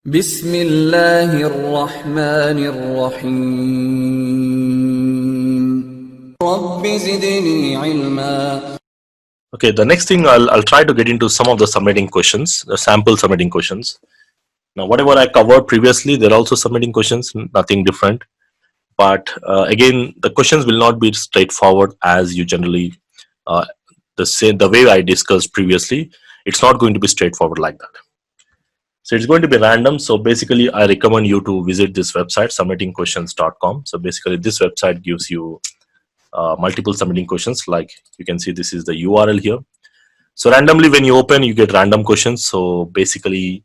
بسم الله الرحمن الرحيم رب زدني علما. Okay, the next thing I'll try to get into some of the subnetting questions, the sample subnetting questions. Now, whatever I covered previously, they're also subnetting questions, nothing different. But again, the questions will not be straightforward as you generally, the way I discussed previously, it's not going to be straightforward like that. So it's going to be random. So basically, I recommend you to visit this website, subnettingquestions.com. So basically, this website gives you multiple submitting questions. Like you can see, this is the URL here. So randomly, when you open, you get random questions. So basically,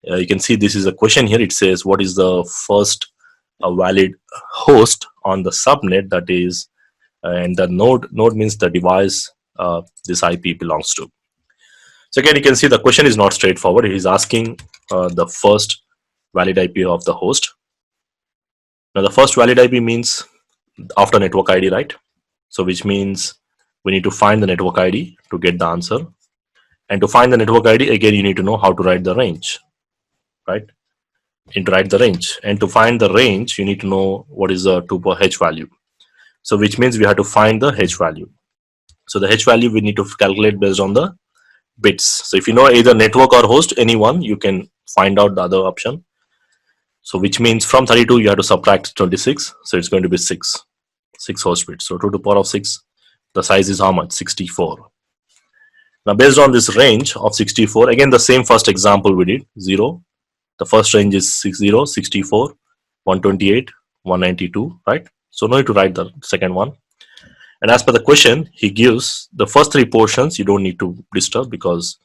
you can see this is a question here. It says, what is the first valid host on the subnet, that is, and the node means the device this IP belongs to. So again, you can see the question is not straightforward. He is asking the first valid IP of the host. Now the first valid IP means after network ID, right? So which means we need to find the network ID to get the answer. And to find the network ID, again, you need to know how to write the range, right? And to write the range. And to find the range, you need to know what is the 2 per H value. So which means we have to find the H value. So the H value we need to calculate based on the bits. So if you know either network or host, any one, you can find out the other option. So which means from 32 you have to subtract 26. So it's going to be 6 host bits. So 2 to the power of 6, the size is how much? 64. Now based on this range of 64, again the same first example we did, 0. The first range is 60, 64, 128, 192, right? So no need to write the second one. And as per the question, he gives the first 3 portions, you don't need to disturb because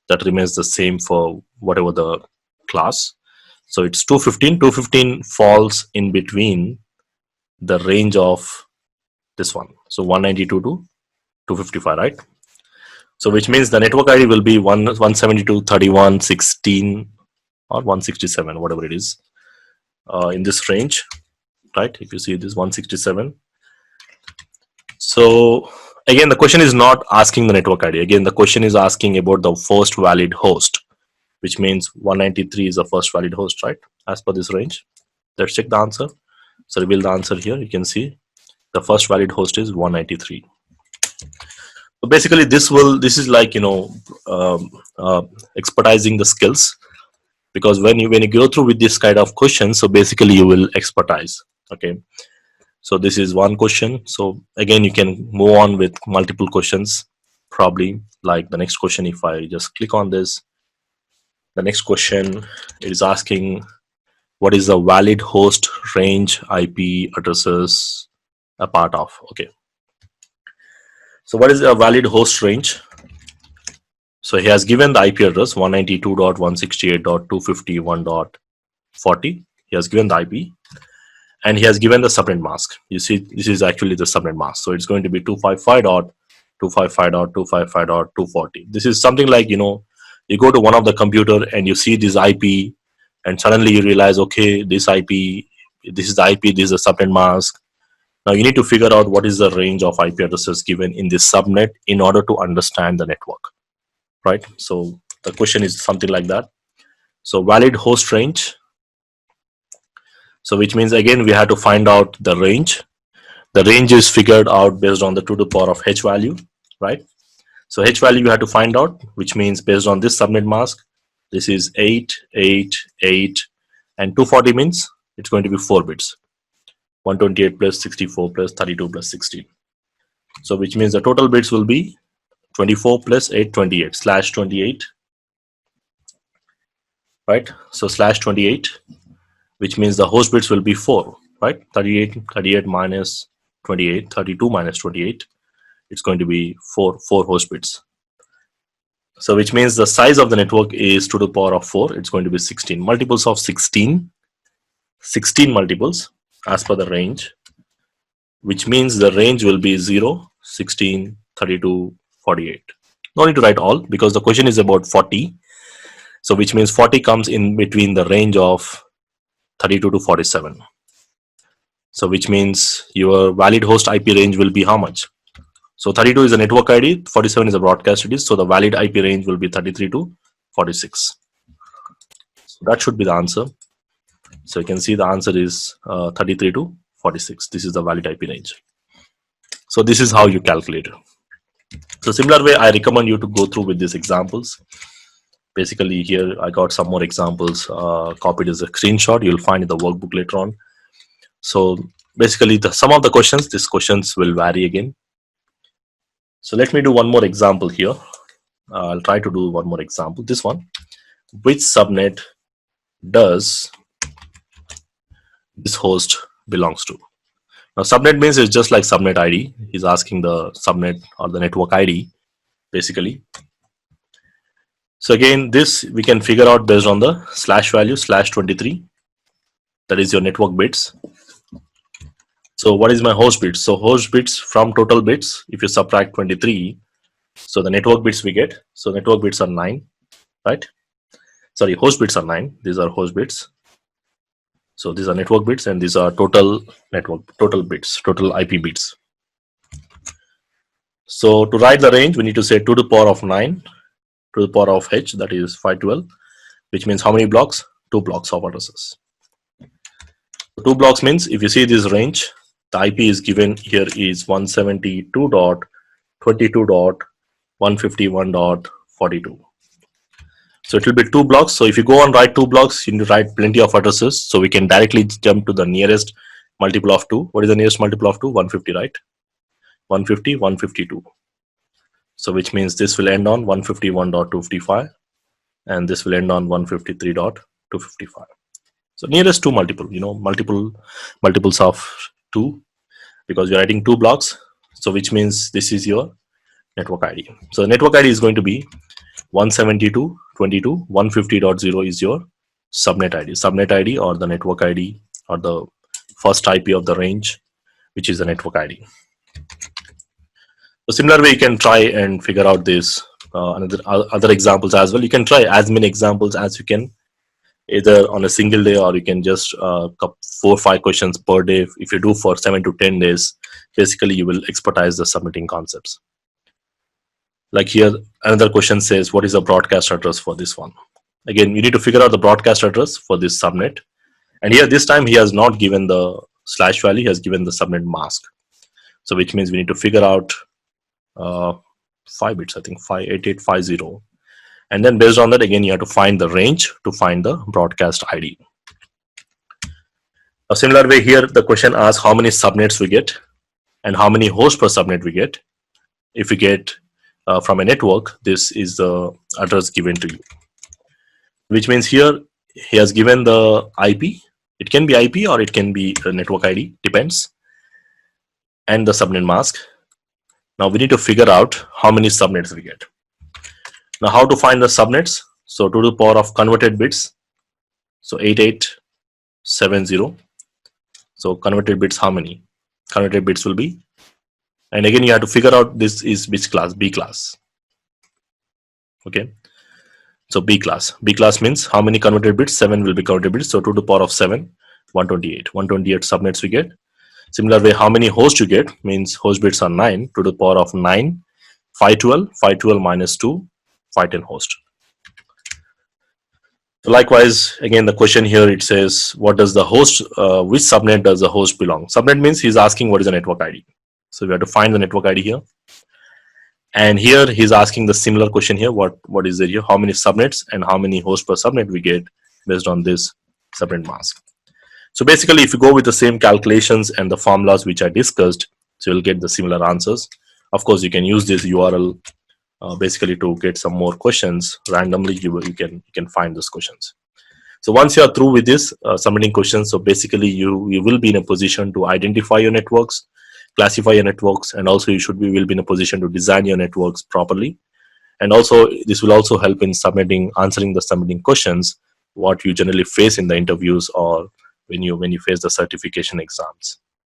that remains the same for whatever the class. So it's 215. 215 falls in between the range of this one. So 192 to 255, right? So which means the network ID will be 172, 31, 16 or 167, whatever it is in this range, right? If you see this 167. So again, the question is not asking the network ID. Again, the question is asking about the first valid host, which means 193 is the first valid host, right? As per this range. Let's check the answer. So reveal the answer here. You can see the first valid host is 193. So basically, this is like, you know, expertising the skills, because when you go through with this kind of question, so basically you will expertise. Okay. So this is one question. So again, you can move on with multiple questions, probably like the next question. If I just click on this, the next question is asking, what is the valid host range IP addresses a part of? Okay. So what is a valid host range? So he has given the IP address 192.168.251.40. He has given the IP. And he has given the subnet mask. You see, this is actually the subnet mask. So it's going to be 255.255.255.240. This is something like, you know, you go to one of the computer and you see this IP, and suddenly you realize, okay, this IP, this is the IP, this is the subnet mask. Now you need to figure out what is the range of IP addresses given in this subnet in order to understand the network, right? So the question is something like that. So valid host range. So which means again we have to find out the range. The range is figured out based on the 2 to the power of H value, right? So H value you have to find out, which means based on this subnet mask, this is 8, 8, 8, and 240 means it's going to be 4 bits. 128 plus 64 plus 32 plus 16. So which means the total bits will be 24 plus 8, 28 slash 28, right? So slash 28. Which means the host bits will be 4, right? 38 minus 28, 32 minus 28. It's going to be 4 host bits. So which means the size of the network is 2 to the power of 4. It's going to be 16. Multiples of 16. 16 multiples as per the range. Which means the range will be 0, 16, 32, 48. No need to write all because the question is about 40. So which means 40 comes in between the range of 32 to 47. So which means your valid host IP range will be how much? So 32 is a network ID, 47 is a broadcast ID. So the valid IP range will be 33 to 46. That should be the answer. So you can see the answer is 33 to 46. This is the valid IP range. So this is how you calculate. So similar way, I recommend you to go through with these examples. Basically here I got some more examples copied as a screenshot. You'll find in the workbook later on. So basically some of the questions, these questions will vary again. So let me do one more example here. I'll try to do one more example. This one, which subnet does this host belongs to? Now subnet means it's just like subnet ID. He's asking the subnet or the network ID basically. So again, this we can figure out based on the slash value /23. That is your network bits. So what is my host bits? So host bits from total bits, if you subtract 23, so the network bits we get. So network bits are 9, right? Sorry, host bits are 9. These are host bits. So these are network bits and these are total network, total bits, total IP bits. So to write the range, we need to say 2 to the power of 9 to the power of h, that is 512, which means how many blocks? 2 blocks of addresses. 2 blocks means if you see this range, the IP is given here is 172.22.151.42. So it will be 2 blocks. So if you go and write 2 blocks, you need to write plenty of addresses. So we can directly jump to the nearest multiple of 2. What is the nearest multiple of 2? 150, right? 150, 152. So which means this will end on 151.255 and this will end on 153.255. So nearest 2 multiple, multiples of 2, because you're writing 2 blocks. So which means this is your network ID. So the network ID is going to be 172.22.150.0 is your subnet ID. Subnet ID or the network ID or the first IP of the range, which is the network ID. So similar way you can try and figure out this other examples as well. You can try as many examples as you can, either on a single day or you can just 4 or 5 questions per day. If you do for 7 to 10 days, basically you will expertise the subnetting concepts. Like here, another question says, what is the broadcast address for this one? Again, you need to figure out the broadcast address for this subnet. And here, this time he has not given the slash value, he has given the subnet mask. So which means we need to figure out 5 bits, I think 58850. And then based on that, again, you have to find the range to find the broadcast ID. A similar way here, the question asks how many subnets we get and how many hosts per subnet we get. If we get from a network, this is the address given to you. Which means here, he has given the IP. It can be IP or it can be a network ID, depends. And the subnet mask. Now we need to figure out how many subnets we get. Now how to find the subnets? So 2 to the power of converted bits. So 8870. So converted bits, how many? Converted bits will be, and again you have to figure out this is which class, B class. Okay. So B class. B class means how many converted bits? 7 will be converted bits. So 2 to the power of 7, 128. 128 subnets we get. Similar way, how many hosts you get means host bits are 9 to the power of 9, 512, 512 minus 2, 510 host. So likewise, again, the question here, it says, what does the host, which subnet does the host belong? Subnet means he's asking what is the network ID. So we have to find the network ID here. And here he's asking the similar question here, what is there here? How many subnets and how many hosts per subnet we get based on this subnet mask. So basically, if you go with the same calculations and the formulas which I discussed, so you'll get the similar answers. Of course, you can use this URL basically to get some more questions randomly. You can find those questions. So once you are through with this submitting questions, so basically you will be in a position to identify your networks, classify your networks, and also you will be in a position to design your networks properly. And also this will also help in answering the submitting questions what you generally face in the interviews or when you face the certification exams.